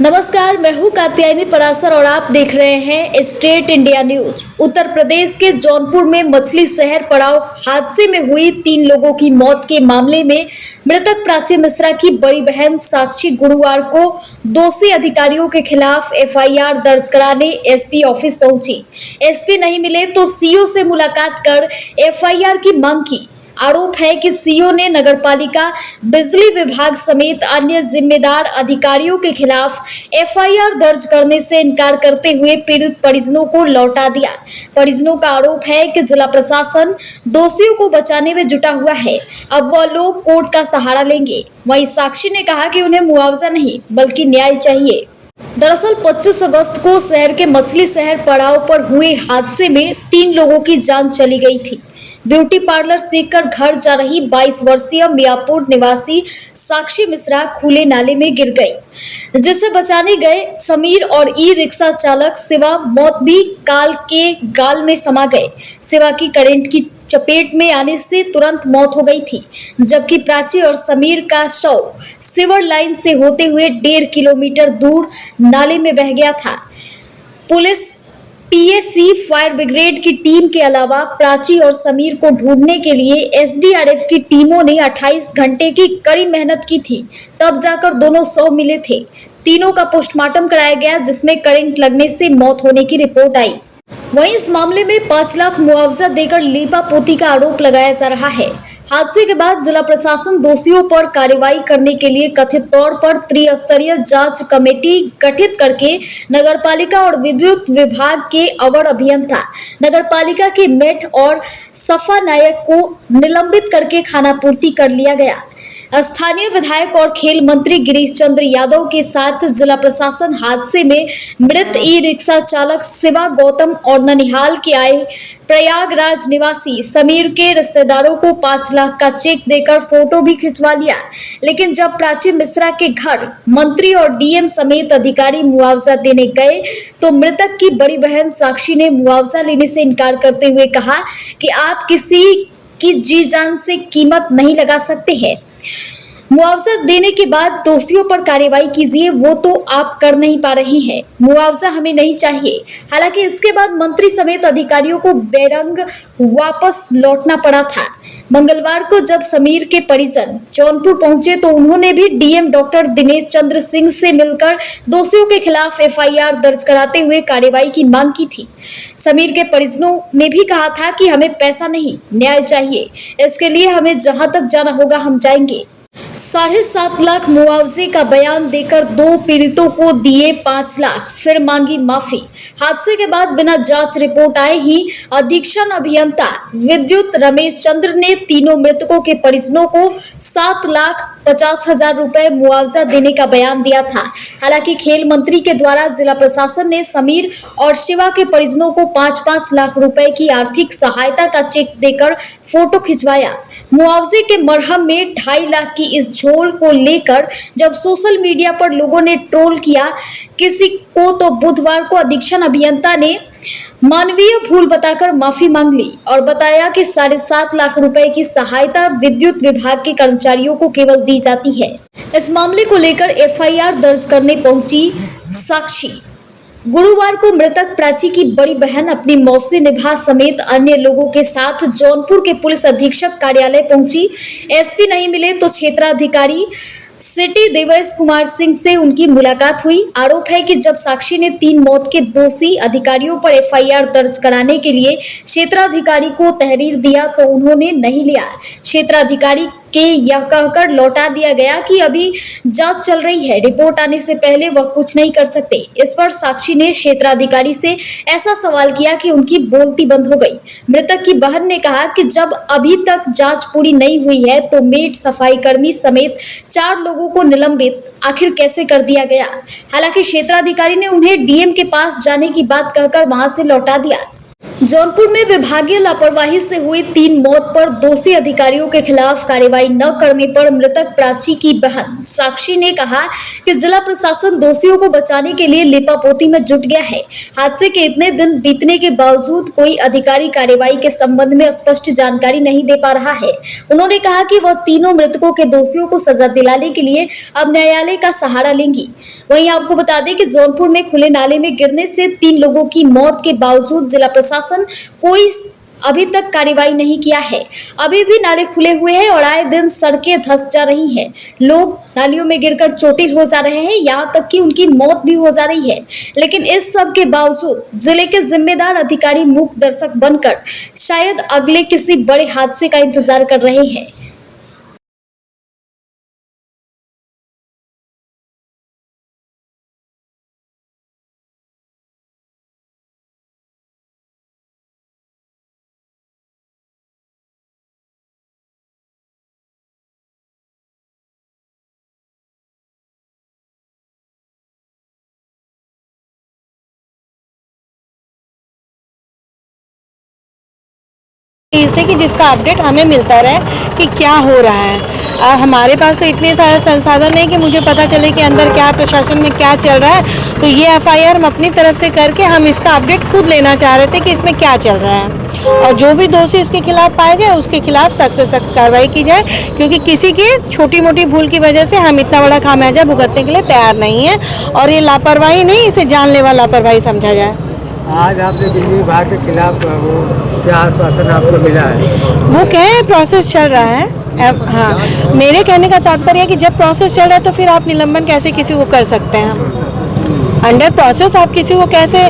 नमस्कार, मैं हूँ कात्यायनी परासर और आप देख रहे हैं state India news. Uttar Pradesh के जौनपुर में मछली शहर पड़ाव हादसे में हुई 3 लोगों की मौत के मामले में मृतक प्राची मिश्रा की बड़ी बहन साक्षी गुरुवार को दोषी अधिकारियों के खिलाफ एफआईआर दर्ज कराने एसपी ऑफिस पहुंची। एसपी नहीं मिले तो सीओ से मुलाकात कर एफआईआर की मांग की। आरोप है कि सीओ ने नगरपालिका, बिजली विभाग समेत अन्य जिम्मेदार अधिकारियों के खिलाफ एफआईआर दर्ज करने से इनकार करते हुए पीड़ित परिजनों को लौटा दिया। परिजनों का आरोप है कि जिला प्रशासन दोषियों को बचाने में जुटा हुआ है, अब वह लोग कोर्ट का सहारा लेंगे। वहीं साक्षी ने कहा कि उन्हें मुआवजा नहीं बल्कि न्याय चाहिए। दरअसल 25 अगस्त को शहर के मछली शहर पड़ाव पर हुए हादसे में 3 लोगों की जान चली गई थी। ब्यूटी पार्लर सीखकर घर जा रही 22 वर्षीय मियापुर निवासी साक्षी मिश्रा खुले नाले में गिर गई, जिसे बचाने गए समीर और ई रिक्शा चालक शिवा मौत भी काल के गाल में समा गए। शिवा की करंट की चपेट में आने से तुरंत मौत हो गई थी, जबकि प्राची और समीर का शव सीवर लाइन से होते हुए 1.5 किलोमीटर दूर नाले में बह गया था। पुलिस, टीएसी, फायर ब्रिगेड की टीम के अलावा प्राची और समीर को ढूंढने के लिए एसडीआरएफ की टीमों ने 28 घंटे की कड़ी मेहनत की थी, तब जाकर दोनों शव मिले थे। तीनों का पोस्टमार्टम कराया गया, जिसमें करंट लगने से मौत होने की रिपोर्ट आई। वहीं इस मामले में 5 लाख मुआवजा देकर लीपापोती का आरोप लगाया जा रहा है। हादसे के बाद जिला प्रशासन दोषियों पर कार्रवाई करने के लिए कथित तौर पर त्रिस्तरीय जांच कमेटी गठित करके नगरपालिका और विद्युत विभाग के अवर अभियंता, नगरपालिका के मेट और सफा नायक को निलंबित करके खानापूर्ति कर लिया गया। स्थानीय विधायक और खेल मंत्री गिरीश चंद्र यादव के साथ जिला प्रशासन हादसे में मृत ई रिक्शा चालक शिवा गौतम और ननिहाल के आए प्रयागराज निवासी समीर के रिश्तेदारों को 5 लाख का चेक देकर फोटो भी खिंचवा लिया। लेकिन जब प्राची मिश्रा के घर मंत्री और डीएम समेत अधिकारी मुआवजा देने गए तो मृतक की बड़ी बहन साक्षी ने मुआवजा लेने से इनकार करते हुए कहा कि आप किसी की जी जान से कीमत नहीं लगा सकते हैं। मुआवजा देने के बाद दोषियों पर कार्रवाई कीजिए, वो तो आप कर नहीं पा रहे हैं। मुआवजा हमें नहीं चाहिए। हालांकि इसके बाद मंत्री समेत अधिकारियों को बेरंग वापस लौटना पड़ा था। मंगलवार को जब समीर के परिजन जौनपुर पहुंचे तो उन्होंने भी डीएम डॉक्टर दिनेश चंद्र सिंह से मिलकर दोषियों के खिलाफ एफआईआर दर्ज कराते हुए कार्रवाई की मांग की थी। समीर के परिजनों ने भी कहा था कि हमें पैसा नहीं, न्याय चाहिए। इसके लिए हमें जहां तक जाना होगा हम जाएंगे। 7.5 लाख मुआवजे का बयान देकर 2 पीड़ितों को दिए 5 लाख, फिर मांगी माफी। हादसे के बाद बिना जांच रिपोर्ट आए ही अधीक्षण अभियंता विद्युत रमेश चंद्र ने तीनों मृतकों के परिजनों को 7,50,000 रुपए मुआवजा देने का बयान दिया था। हालांकि खेल मंत्री के द्वारा जिला प्रशासन ने समीर और शिवा के परिजनों को 5-5 लाख रुपए की आर्थिक सहायता का चेक देकर फोटो खिंचवाया। मुआवजे के मरहम में 2.5 लाख की इस झोल को लेकर जब सोशल मीडिया पर लोगों ने ट्रोल किया किसी को, तो बुधवार को अधीक्षण अभियंता ने मानवीय भूल बताकर माफी मांग ली और बताया कि 7.5 लाख रुपए की सहायता विद्युत विभाग के कर्मचारियों को केवल दी जाती है। इस मामले को लेकर एफआईआर दर्ज करने पहुंची साक्षी। गुरुवार को मृतक प्राची की बड़ी बहन अपनी मौसी निभा समेत अन्य लोगों के साथ जौनपुर के पुलिस अधीक्षक कार्यालय पहुंची। एसपी नहीं मिले तो क्षेत्राधिकारी सिटी देवेश कुमार सिंह से उनकी मुलाकात हुई। आरोप है कि जब साक्षी ने 3 मौत के दोषी अधिकारियों पर एफआईआर दर्ज कराने के लिए क्षेत्राधिकारी को तहरीर दिया तो उन्होंने नहीं लिया। क्षेत्राधिकारी के यह कहकर लौटा दिया गया कि अभी जांच चल रही है, रिपोर्ट आने से पहले वह कुछ नहीं कर सकते। इस पर साक्षी ने क्षेत्राधिकारी से ऐसा सवाल किया कि उनकी बोलती बंद हो गई। मृतक की बहन ने कहा कि जब अभी तक जांच पूरी नहीं हुई है तो मेड, सफाई कर्मी समेत 4 लोगों को निलंबित आखिर कैसे कर दिया गया। हालांकि क्षेत्राधिकारी ने उन्हें डीएम के पास जाने की बात कहकर वहां से लौटा दिया। जौनपुर में विभागीय लापरवाही से हुई 3 मौत पर दोषी अधिकारियों के खिलाफ कार्रवाई न करने पर मृतक प्राची की बहन साक्षी ने कहा कि जिला प्रशासन दोषियों को बचाने के लिए लिपापोती में जुट गया है। हादसे के इतने दिन बीतने के बावजूद कोई अधिकारी कार्रवाई के संबंध में स्पष्ट जानकारी नहीं दे पा रहा है। उन्होंने कहा कि वह तीनों मृतकों के दोषियों को सजा दिलाने के लिए अब न्यायालय का सहारा लेंगी। वहीं आपको बता दें कि जौनपुर में खुले नाले में गिरने से 3 लोगों की मौत के बावजूद जिला प्रशासन कोई अभी तक कार्रवाई नहीं किया है। अभी भी नाले खुले हुए हैं और आए दिन सड़कें धंस जा रही हैं। लोग नालियों में गिरकर चोटिल हो जा रहे हैं, यहाँ तक कि उनकी मौत भी हो जा रही है। लेकिन इस सब के बावजूद जिले के जिम्मेदार अधिकारी मूक दर्शक बनकर शायद अगले किसी बड़े हादसे का इंतजार कर रहे हैं। इसलिए कि जिसका अपडेट हमें मिलता रहे कि क्या हो रहा है। अब हमारे पास तो इतने सारे संसाधन नहीं कि मुझे पता चले कि अंदर क्या प्रशासन में क्या चल रहा है। तो ये एफआईआर हम अपनी तरफ से करके हम इसका अपडेट खुद लेना चाह रहे थे कि इसमें क्या चल रहा है और जो भी दोषी इसके खिलाफ पाए जाए उसके खिलाफ सख्त से सख्त कार्रवाई की जाए, क्योंकि किसी की छोटी मोटी भूल की वजह से हम इतना बड़ा खामियाजा भुगतने के लिए तैयार नहीं है। और ये लापरवाही नहीं, इसे जानलेवा लापरवाही समझा जाए। आज आपने बिजली विभाग के खिलाफ वो क्या आश्वासन आपको मिला है? वो कहे प्रोसेस चल रहा है। हाँ, मेरे कहने का तात्पर्य है कि जब प्रोसेस चल रहा है तो फिर आप निलंबन कैसे किसी को कर सकते हैं? अंडर प्रोसेस आप किसी को कैसे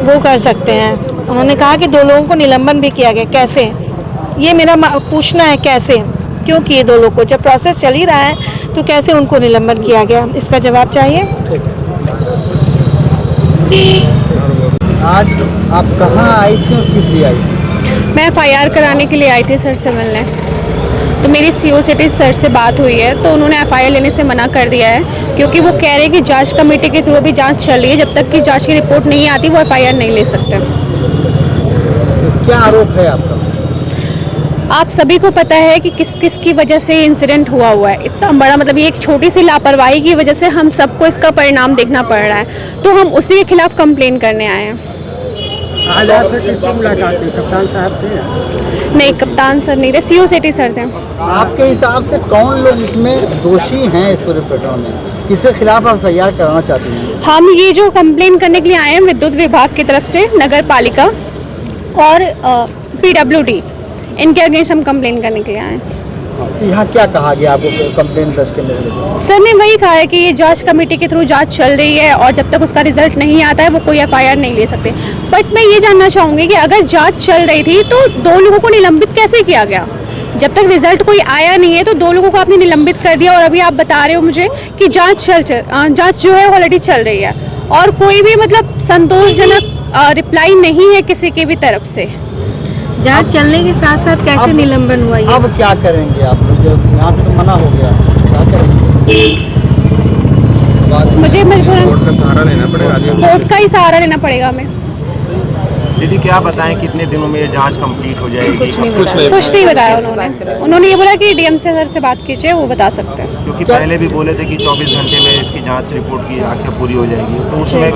वो कर सकते हैं? उन्होंने कहा कि 2 लोगों को निलंबन भी किया गया। कैसे? ये मेरा पूछना है, कैसे क्यों किए 2 लोगों को? जब प्रोसेस चल ही रहा है तो कैसे उनको निलंबन किया गया? इसका जवाब चाहिए। आज आप कहाँ आई थी और किस लिए आई थी? मैं एफआईआर कराने के लिए आई थी सर से मिलने। तो मेरी सीओ सिटी सर से बात हुई है तो उन्होंने एफआईआर लेने से मना कर दिया है, क्योंकि वो कह रहे हैं कि जांच कमेटी के थ्रू भी जांच चल रही है, जब तक कि जांच की रिपोर्ट नहीं आती वो एफआईआर नहीं ले सकते। तो क्या आरोप है आपका? आप सभी को पता है कि किस किस की वजह से इंसिडेंट हुआ है। इतना बड़ा, मतलब ये एक छोटी सी लापरवाही की वजह से हम सबको इसका परिणाम देखना पड़ रहा है, तो हम उसी के खिलाफ कंप्लेन करने आए हैं। आज आपसे किससे मुलाकात हुई? कप्तान साहब थे? नहीं, कप्तान सर नहीं थे, सीओ सिटी सर थे। आपके हिसाब से कौन लोग इसमें दोषी हैं इस पूरे प्रकरण में? किसके खिलाफ आप एफआईआर कराना चाहती हैं? हम ये जो कंप्लेन करने के लिए आए हैं विद्युत विभाग की तरफ से, नगर पालिका और PWD, इनके अगेंस्ट हम कंप्लेन करने के लिए आए हैं। यहाँ क्या कहा गया आपको कंप्लेन दर्ज करने के लिए? सर ने वही कहा है कि ये जांच कमेटी के थ्रू जांच चल रही है और जब तक उसका रिजल्ट नहीं आता है वो कोई एफआईआर नहीं ले सकते। बट मैं ये जानना चाहूँगी कि अगर जांच चल रही थी तो 2 लोगों को निलंबित कैसे किया गया? जब तक रिजल्ट कोई आया नहीं है तो 2 लोगों को आपने निलंबित कर दिया, और अभी आप बता रहे हो मुझे कि जांच जो है ऑलरेडी चल रही है और कोई भी मतलब संतोषजनक रिप्लाई नहीं है किसी की भी तरफ से। जांच चलने के साथ साथ कैसे निलंबन हुआ ये? अब क्या करेंगे आप? यहाँ से तो मना हो गया, क्या करेंगे? मुझे मजबूरन कोर्ट का सहारा लेना पड़ेगा। कोर्ट का ही सहारा लेना पड़ेगा हमें। दीदी क्या बताएं कितने दिनों में ये जांच कंप्लीट हो जाएगी? कुछ नहीं बताया उन्होंने ये बोला कि डीएम से सर से बात कीजिए, वो बता सकते हैं। क्योंकि पहले भी बोले थे कि 24 घंटे में इसकी जांच रिपोर्ट की आंखें पूरी हो जाएगी, तो उसमें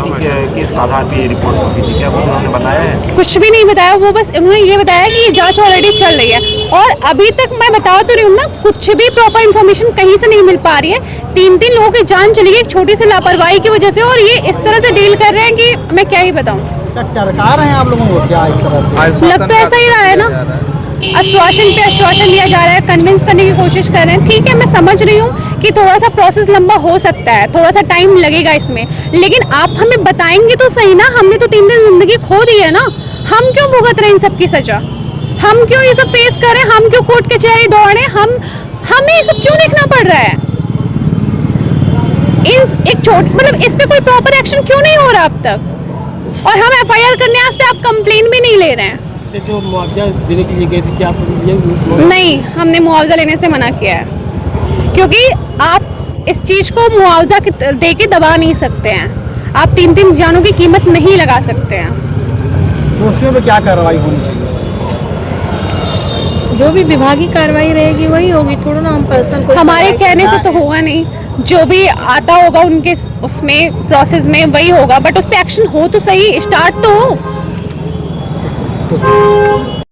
किस आधार पर ये रिपोर्ट होगी थी? क्या उन्होंने बताया है? कुछ भी नहीं बताया, वो बस उन्होंने ये बताया कि ये जांच ऑलरेडी चल रही है। और अभी तक मैं बता तो रही हूँ ना, कुछ भी प्रॉपर इन्फॉर्मेशन कहीं से नहीं मिल पा रही है। 3 लोगों की जान चली गई एक छोटी सी लापरवाही की वजह से, और ये इस तरह से डील कर रहे हैं कि मैं क्या ही बताऊँ। टरका रहे हैं आप लोगों को क्या इस तरह से? लग तो ऐसा ही रहा है ना, आश्वासन पे आश्वासन दिया जा रहा है, कन्विंस करने की कोशिश कर रहे हैं। ठीक है, मैं समझ रही हूँ कि थोड़ा सा प्रोसेस लंबा हो सकता है, थोड़ा सा टाइम लगेगा इसमें, लेकिन आप हमें बताएंगे तो सही ना। हमने तो 3 दिन जिंदगी खो दी है ना, हम क्यों भुगत रहे हैं इन सब की सजा? हम क्यों ये सब फेस कर रहे हैं? हम क्यों कोर्ट कचहरी दौड़ रहे हैं? हमें ये सब क्यों देखना पड़ रहा है? एक छोटी मतलब इस पे कोई प्रॉपर एक्शन क्यों नहीं हो रहा अब तक? और हम एफआईआर करने आज पे आप कंप्लेन भी नहीं ले रहे हैं। जो मुआवजा देने के लिए गए थे, क्या आप नहीं, हमने मुआवजा लेने से मना किया है, क्योंकि आप इस चीज को मुआवजा दे के दबा नहीं सकते हैं। आप 3 जानों की कीमत नहीं लगा सकते हैं। दोषियों पे क्या कार्रवाई होनी चाहिए? जो भी विभागीय कार्रवाई रहेगी वही होगी, थोड़ा ना हम पर्सनल कोई हमारे कार्रवाई कहने से करा तो रहे हैं। होगा नहीं, जो भी आता होगा उनके उसमें प्रोसेस में वही होगा, बट उस पर एक्शन हो तो सही, स्टार्ट तो हो।